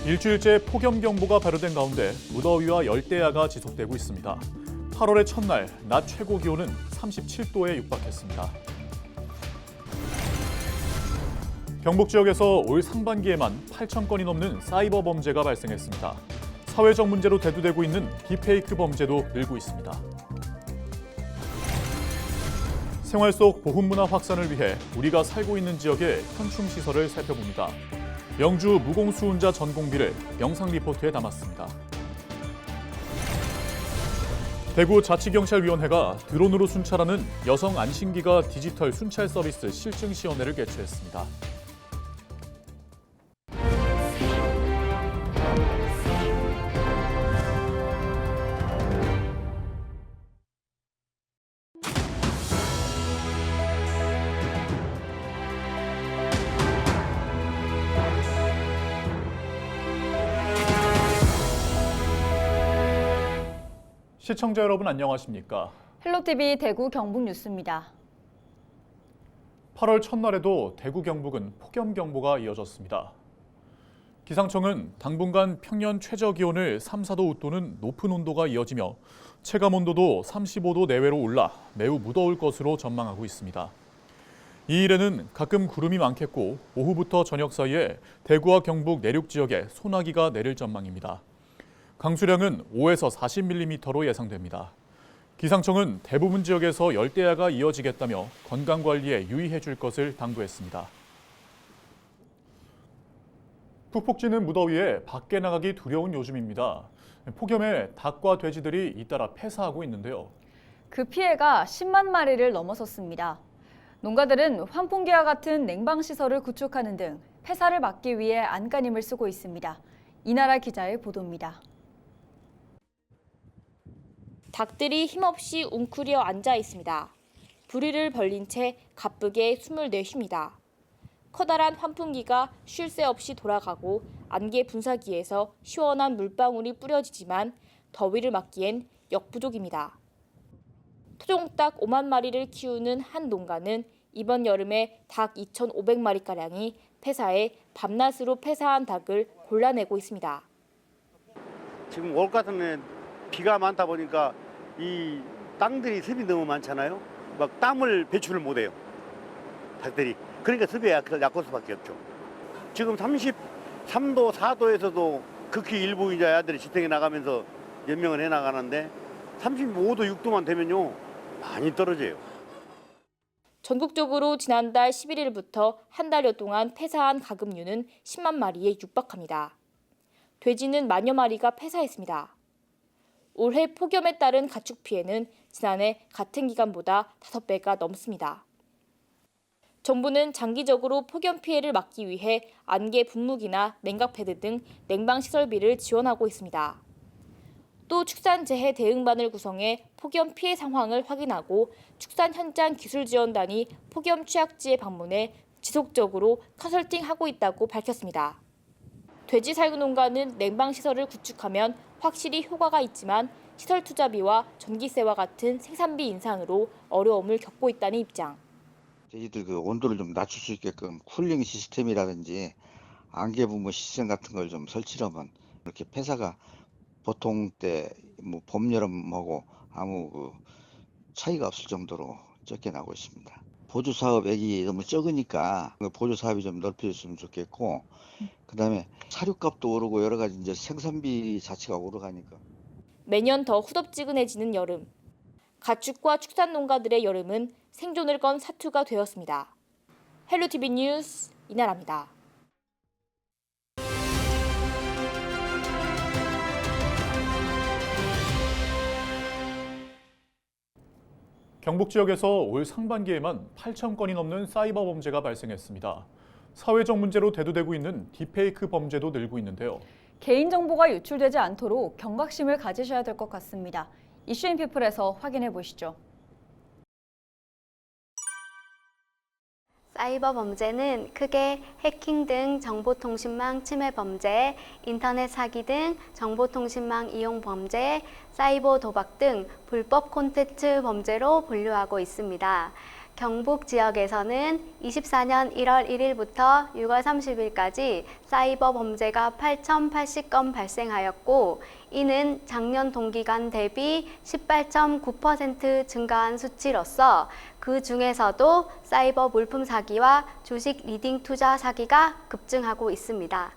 일주일째 폭염경보가 발효된 가운데 무더위와 열대야가 지속되고 있습니다. 8월의 첫날 낮 최고 기온은 37도에 육박했습니다. 경북 지역에서 올 상반기에만 8천 건이 넘는 사이버 범죄가 발생했습니다. 사회적 문제로 대두되고 있는 딥페이크 범죄도 늘고 있습니다. 생활 속 보훈문화 확산을 위해 우리가 살고 있는 지역의 현충시설을 살펴봅니다. 영주 무공수운자 전공비를 영상 리포트에 담았습니다. 대구자치경찰위원회가 드론으로 순찰하는 여성 안심기가 디지털 순찰 서비스 실증시연회를 개최했습니다. 시청자 여러분 안녕하십니까? 헬로티비 대구 경북 뉴스입니다. 8월 첫날에도 대구 경북은 폭염경보가 이어졌습니다. 기상청은 당분간 평년 최저기온을 3, 4도 웃도는 높은 온도가 이어지며 체감온도도 35도 내외로 올라 매우 무더울 것으로 전망하고 있습니다. 이 일에는 가끔 구름이 많겠고 오후부터 저녁 사이에 대구와 경북 내륙 지역에 소나기가 내릴 전망입니다. 강수량은 5에서 40mm로 예상됩니다. 기상청은 대부분 지역에서 열대야가 이어지겠다며 건강관리에 유의해 줄 것을 당부했습니다. 푹푹 찌는 무더위에 밖에 나가기 두려운 요즘입니다. 폭염에 닭과 돼지들이 잇따라 폐사하고 있는데요. 그 피해가 10만 마리를 넘어섰습니다. 농가들은 환풍기와 같은 냉방시설을 구축하는 등 폐사를 막기 위해 안간힘을 쓰고 있습니다. 이나라 기자의 보도입니다. 닭들이 힘없이 웅크려 앉아 있습니다. 부리를 벌린 채 가쁘게 숨을 내쉽니다. 커다란 환풍기가 쉴 새 없이 돌아가고 안개 분사기에서 시원한 물방울이 뿌려지지만 더위를 막기엔 역부족입니다. 토종닭 5만 마리를 키우는 한 농가는 이번 여름에 닭 2,500마리가량이 폐사해 밤낮으로 폐사한 닭을 골라내고 있습니다. 지금 올 같은 해 비가 많다 보니까 이 땅들이 습이 너무 많잖아요. 막 땀을 배출을 못해요, 닭들이. 그러니까 습이 약할 수밖에 없죠. 지금 33도, 4도에서도 극히 일부 이제 아들이 지탱해 나가면서 연명을 해 나가는데 35도, 6도만 되면요 많이 떨어져요. 전국적으로 지난달 11일부터 한 달여 동안 폐사한 가금류는 10만 마리에 육박합니다. 돼지는 만여 마리가 폐사했습니다. 올해 폭염에 따른 가축 피해는 지난해 같은 기간보다 5배가 넘습니다. 정부는 장기적으로 폭염 피해를 막기 위해 안개 분무기나 냉각패드 등 냉방시설비를 지원하고 있습니다. 또 축산재해 대응반을 구성해 폭염 피해 상황을 확인하고 축산 현장 기술지원단이 폭염 취약지에 방문해 지속적으로 컨설팅하고 있다고 밝혔습니다. 돼지 살구 농가는 냉방시설을 구축하면 확실히 효과가 있지만 시설 투자비와 전기세와 같은 생산비 인상으로 어려움을 겪고 있다는 입장. 저희들 그 온도를 좀 낮출 수 있게끔 쿨링 시스템이라든지 안개 분무 시스템 같은 걸 좀 설치하면 이렇게 폐사가 보통 때 뭐 봄, 여름하고 아무 그 차이가 없을 정도로 적게 나고 있습니다. 보조 사업액이 너무 적으니까 보조 사업이 좀 넓혀졌으면 좋겠고, 그다음에 사료값도 오르고 여러 가지 이제 생산비 자체가 오르가니까. 매년 더 후덥지근해지는 여름. 가축과 축산 농가들의 여름은 생존을 건 사투가 되었습니다. 헬로티비 뉴스 이나라입니다. 경북 지역에서 올 상반기에만 8천 건이 넘는 사이버 범죄가 발생했습니다. 사회적 문제로 대두되고 있는 딥페이크 범죄도 늘고 있는데요. 개인정보가 유출되지 않도록 경각심을 가지셔야 될 것 같습니다. 이슈인피플에서 확인해 보시죠. 사이버 범죄는 크게 해킹 등 정보통신망 침해 범죄, 인터넷 사기 등 정보통신망 이용 범죄, 사이버 도박 등 불법 콘텐츠 범죄로 분류하고 있습니다. 경북 지역에서는 24년 1월 1일부터 6월 30일까지 사이버 범죄가 8,080건 발생하였고, 이는 작년 동기간 대비 18.9% 증가한 수치로서 그 중에서도 사이버 물품 사기와 주식 리딩 투자 사기가 급증하고 있습니다.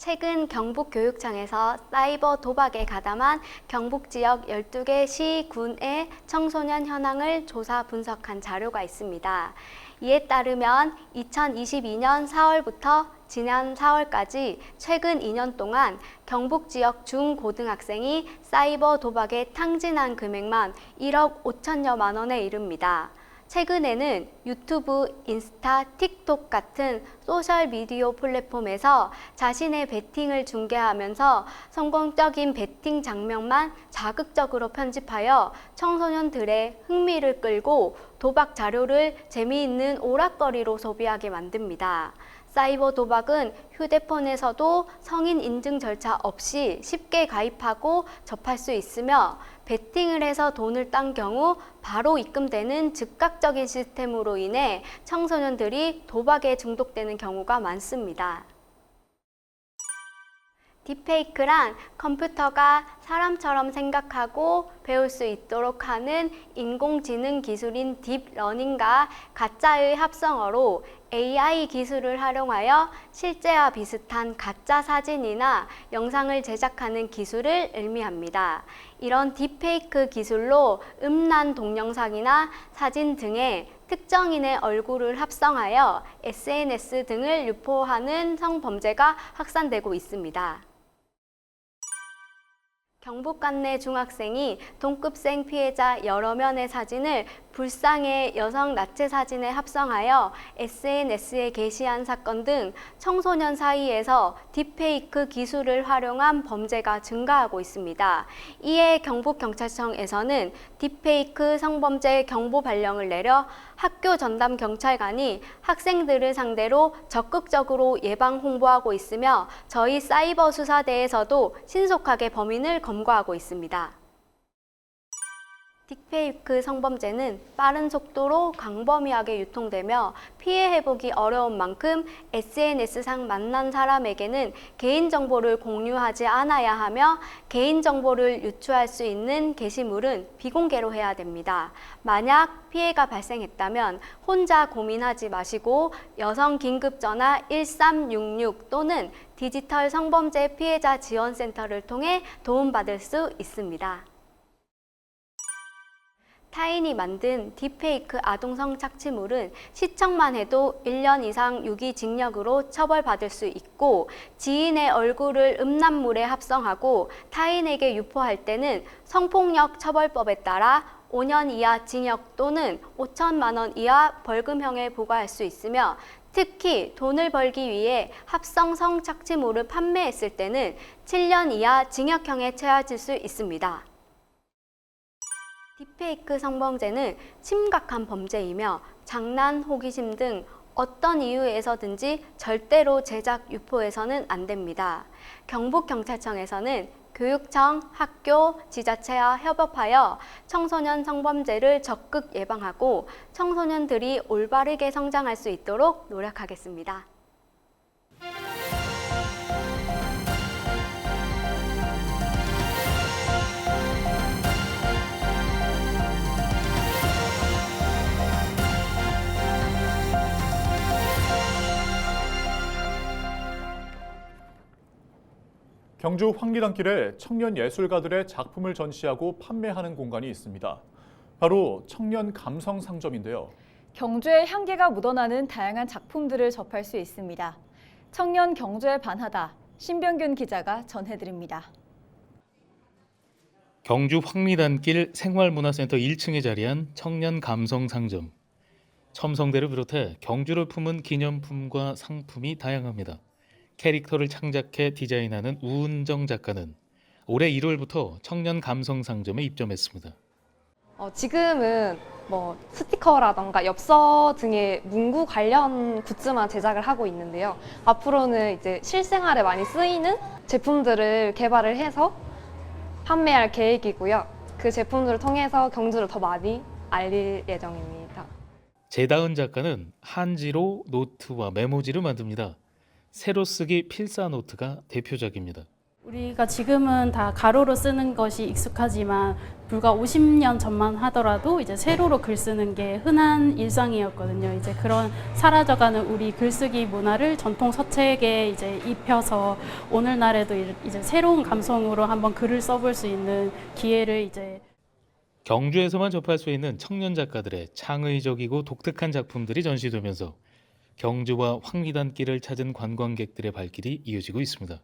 최근 경북교육청에서 사이버 도박에 가담한 경북 지역 12개 시, 군의 청소년 현황을 조사 분석한 자료가 있습니다. 이에 따르면 2022년 4월부터 지난 4월까지 최근 2년 동안 경북 지역 중고등학생이 사이버 도박에 탕진한 금액만 1억 5천여만 원에 이릅니다. 최근에는 유튜브, 인스타, 틱톡 같은 소셜미디어 플랫폼에서 자신의 베팅을 중계하면서 성공적인 베팅 장면만 자극적으로 편집하여 청소년들의 흥미를 끌고 도박 자료를 재미있는 오락거리로 소비하게 만듭니다. 사이버 도박은 휴대폰에서도 성인 인증 절차 없이 쉽게 가입하고 접할 수 있으며, 베팅을 해서 돈을 딴 경우 바로 입금되는 즉각적인 시스템으로 인해 청소년들이 도박에 중독되는 경우가 많습니다. 딥페이크란 컴퓨터가 사람처럼 생각하고 배울 수 있도록 하는 인공지능 기술인 딥러닝과 가짜의 합성어로 AI 기술을 활용하여 실제와 비슷한 가짜 사진이나 영상을 제작하는 기술을 의미합니다. 이런 딥페이크 기술로 음란 동영상이나 사진 등에 특정인의 얼굴을 합성하여 SNS 등을 유포하는 성범죄가 확산되고 있습니다. 경북 관내 중학생이 동급생 피해자 여러 면의 사진을 불상의 여성 나체 사진에 합성하여 SNS에 게시한 사건 등 청소년 사이에서 딥페이크 기술을 활용한 범죄가 증가하고 있습니다. 이에 경북경찰청에서는 딥페이크 성범죄 경보 발령을 내려 학교 전담 경찰관이 학생들을 상대로 적극적으로 예방 홍보하고 있으며, 저희 사이버 수사대에서도 신속하게 범인을 검거하고 있습니다. 딥페이크 성범죄는 빠른 속도로 광범위하게 유통되며 피해 회복이 어려운 만큼 SNS상 만난 사람에게는 개인정보를 공유하지 않아야 하며, 개인정보를 유추할 수 있는 게시물은 비공개로 해야 됩니다. 만약 피해가 발생했다면 혼자 고민하지 마시고 여성 긴급전화 1366 또는 디지털 성범죄 피해자 지원센터를 통해 도움받을 수 있습니다. 타인이 만든 딥페이크 아동성 착취물은 시청만 해도 1년 이상 유기징역으로 처벌받을 수 있고, 지인의 얼굴을 음란물에 합성하고 타인에게 유포할 때는 성폭력 처벌법에 따라 5년 이하 징역 또는 5천만 원 이하 벌금형에 부과할 수 있으며, 특히 돈을 벌기 위해 합성 성착취물을 판매했을 때는 7년 이하 징역형에 처해질 수 있습니다. 딥페이크 성범죄는 심각한 범죄이며 장난, 호기심 등 어떤 이유에서든지 절대로 제작, 유포해서는 안 됩니다. 경북경찰청에서는 교육청, 학교, 지자체와 협업하여 청소년 성범죄를 적극 예방하고 청소년들이 올바르게 성장할 수 있도록 노력하겠습니다. 경주 황리단길에 청년 예술가들의 작품을 전시하고 판매하는 공간이 있습니다. 바로 청년 감성 상점인데요. 경주의 향기가 묻어나는 다양한 작품들을 접할 수 있습니다. 청년 경주에 반하다, 신병균 기자가 전해드립니다. 경주 황리단길 생활문화센터 1층에 자리한 청년 감성 상점. 첨성대를 비롯해 경주를 품은 기념품과 상품이 다양합니다. 캐릭터를 창작해 디자인하는 우은정 작가는 올해 1월부터 청년 감성 상점에 입점했습니다. 지금은 스티커라던가 엽서 등의 문구 관련 굿즈만 제작을 하고 있는데요. 앞으로는 이제 실생활에 많이 쓰이는 제품들을 개발을 해서 판매할 계획이고요. 그 제품들을 통해서 경주를 더 많이 알릴 예정입니다. 제다은 작가는 한지로 노트와 메모지를 만듭니다. 세로 쓰기 필사 노트가 대표작입니다. 우리가 지금은 다 가로로 쓰는 것이 익숙하지만 불과 50년 전만 하더라도 이제 세로로 글 쓰는 게 흔한 일상이었거든요. 이제 그런 사라져가는 우리 글쓰기 문화를 전통 서책에 이제 입혀서 오늘날에도 이제 새로운 감성으로 한번 글을 써볼 수 있는 기회를 이제 경주에서만 접할 수 있는 청년 작가들의 창의적이고 독특한 작품들이 전시되면서 경주와 황리단길을 찾은 관광객들의 발길이 이어지고 있습니다.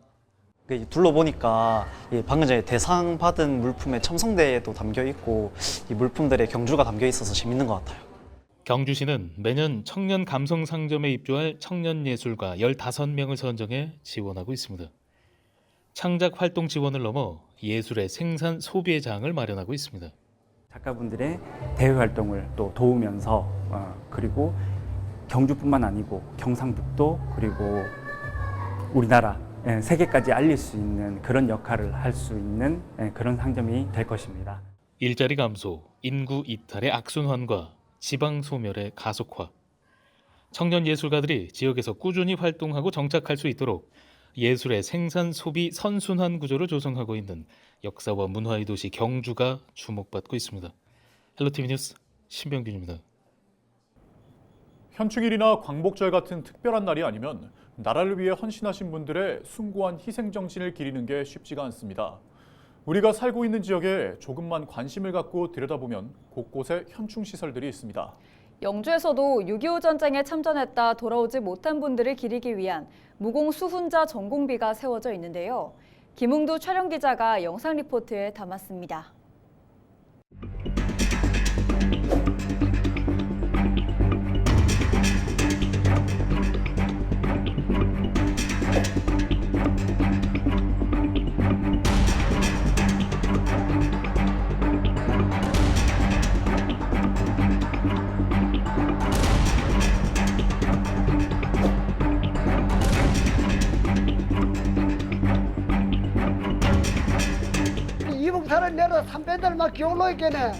둘러보니까 방금 전에 대상 받은 물품의 첨성대도 담겨 있고 이 물품들의 경주가 담겨 있어서 재밌는 것 같아요. 경주시는 매년 청년 감성 상점에 입주할 청년 예술가 15명을 선정해 지원하고 있습니다. 창작 활동 지원을 넘어 예술의 생산 소비의 장을 마련하고 있습니다. 작가분들의 대외 활동을 또 도우면서 그리고 경주뿐만 아니고 경상북도 그리고 우리나라 세계까지 알릴 수 있는 그런 역할을 할 수 있는 그런 상점이 될 것입니다. 일자리 감소, 인구 이탈의 악순환과 지방 소멸의 가속화. 청년 예술가들이 지역에서 꾸준히 활동하고 정착할 수 있도록 예술의 생산 소비 선순환 구조를 조성하고 있는 역사와 문화의 도시 경주가 주목받고 있습니다. 헬로티비 뉴스 신병균입니다. 현충일이나 광복절 같은 특별한 날이 아니면 나라를 위해 헌신하신 분들의 숭고한 희생 정신을 기리는 게 쉽지가 않습니다. 우리가 살고 있는 지역에 조금만 관심을 갖고 들여다보면 곳곳에 현충 시설들이 있습니다. 영주에서도 6.25 전쟁에 참전했다 돌아오지 못한 분들을 기리기 위한 무공 수훈자 전공비가 세워져 있는데요. 김웅두 촬영 기자가 영상 리포트에 담았습니다. 이봉사를 내려 삼배들 막 기울러 있겠네.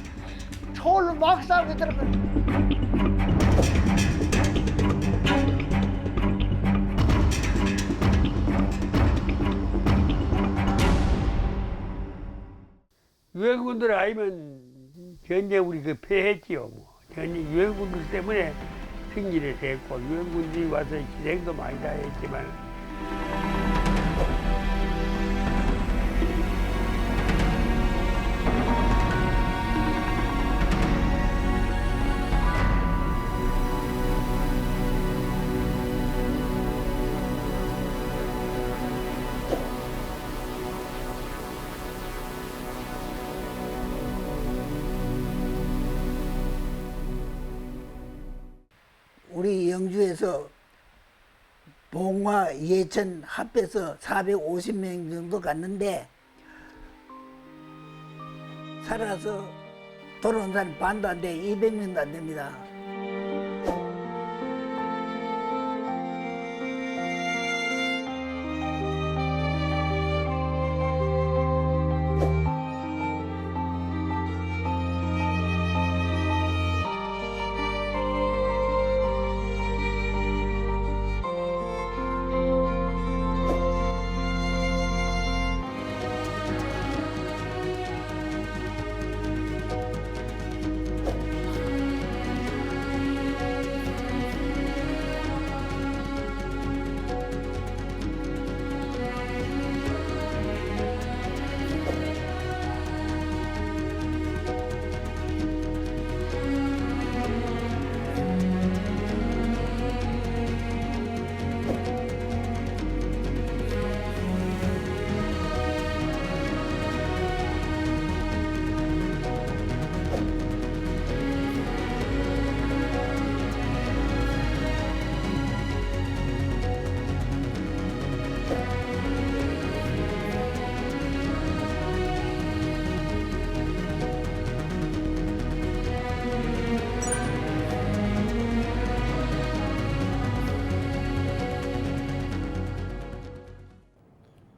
초를 막 싸고 있더라고. 유엔군들 아니면 전쟁 우리 그 패했지요. 뭐. 전쟁 유엔군들 때문에 승리를 했고 유엔군들이 와서 희생도 많이 다 했지만. 우리 영주에서 봉화, 예천 합해서 450명 정도 갔는데 살아서 돌아온 사람 반도 안 돼, 200명도 안 됩니다.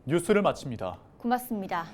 뉴스를 마칩니다. 고맙습니다.